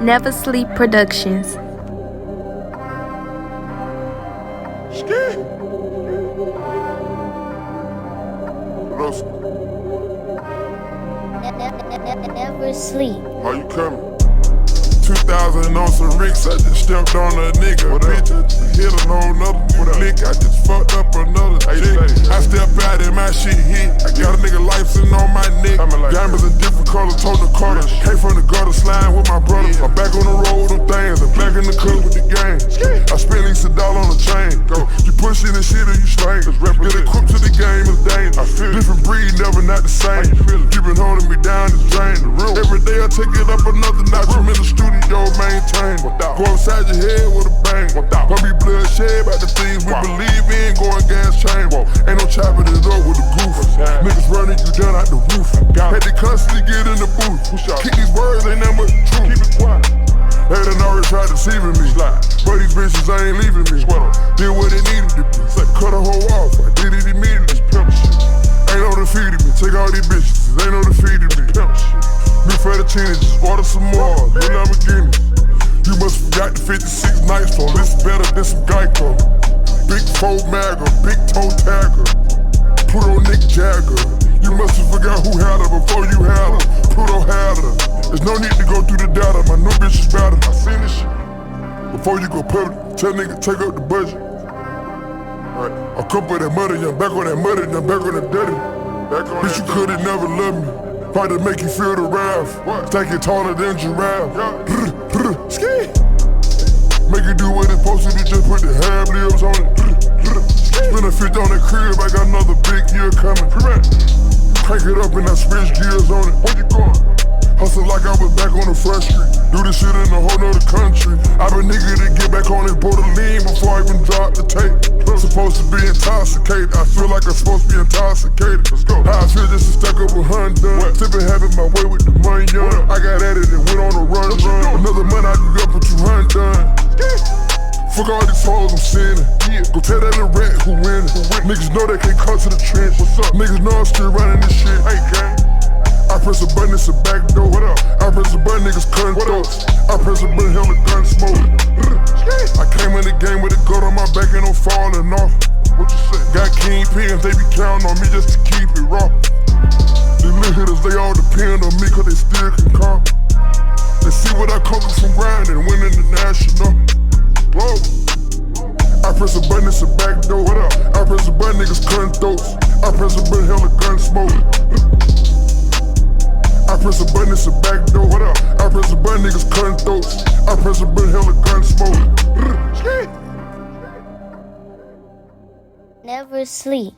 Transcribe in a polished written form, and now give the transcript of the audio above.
Never Sleep Productions. Never sleep. How you coming? 2000 on some Ricks, I just stepped on a nigga. Bitch, I just hit a whole nother lick. I just fucked up another chick. I stepped out and my shit hit. I got a nigga life sitting on my neck. Diamonds in different colors, told the Carter. Came from the gutter, sliding with my brother. I'm back on the road with them things. I'm back in the club with the gang. I spent at least $1 on the chain. You pushing the shit or you slang. Get equipped to the game is dangerous. Different breed, never not the same. You been holding me down, it's drain. Every day I take it up another notch. I'm in the studio, maintain. Go upside your head with a bang. Gonna be bloodshed about the things we believe in. Going gas chamber. Ain't no chopping it up with a goof. Niggas running you down out the roof. Had to constantly get in the booth. Keep these words, ain't that much truth. Keep it quiet. They done already tried deceiving me. But these bitches ain't leaving me. Did what it needed to be. Cut a hoe off. I did it immediately. Ain't no defeating me. Take all these bitches. Ain't no defeating me. Me for the teenagers. Order some more. New Lamborghinis. You must forgot the 56 nights for this better than some Geico. Big foe magger, big toe tagger. Put on Nick Jagger. You must have forgot who had her before you had her. Pluto had her. There's no need to go through the data. My new bitch is better. I seen this shit. Before you go public, tell nigga take up the budget. I come for that money, I'm back on that money, I'm back on that dirty. Bitch, you could've never loved me. Try to make you feel the wrath. Stack it taller than giraffe. Ski. Make it do what it's supposed to do, just put the ham libs on it. Spin a 50 on that crib, I got another big year coming. Crank it up and I switch gears on it. Where you going? Hustle like I was back on the front street. Do this shit in a whole nother country. I been nigga to get back on this border lean before I even drop the tape. Supposed to be intoxicated. I feel like I'm supposed to be intoxicated. Let's go. How I feel just to stuck up with Honda. Sippin' having my way with the money young. I got at it and went on a run. Another month I can up with 200 done. Fuck all these hoes I'm sinning. Go tell that little rat who winning. Niggas know they can't come to the trench. What's up? Niggas know I'm still running this shit. Hey, gang. I press a button, it's a back door. What up? I press a button, niggas cut throats. I press a button, hell the gun smoke. I came in the game with a gun on my back and I'm falling off. What you say? Got kingpins, they be counting on me just to keep it raw. These little hitters, they all depend on me cause they still can come. They see what I come from grinding, winning the national. Whoa. I press a button, it's a back door. What up? I press a button, niggas cutting throats. I press a button, hell the gun smoke. I press a button, it's a back door. What up? I press a button, niggas cutting throats. I press a button, hell the gun smoke. Never sleep.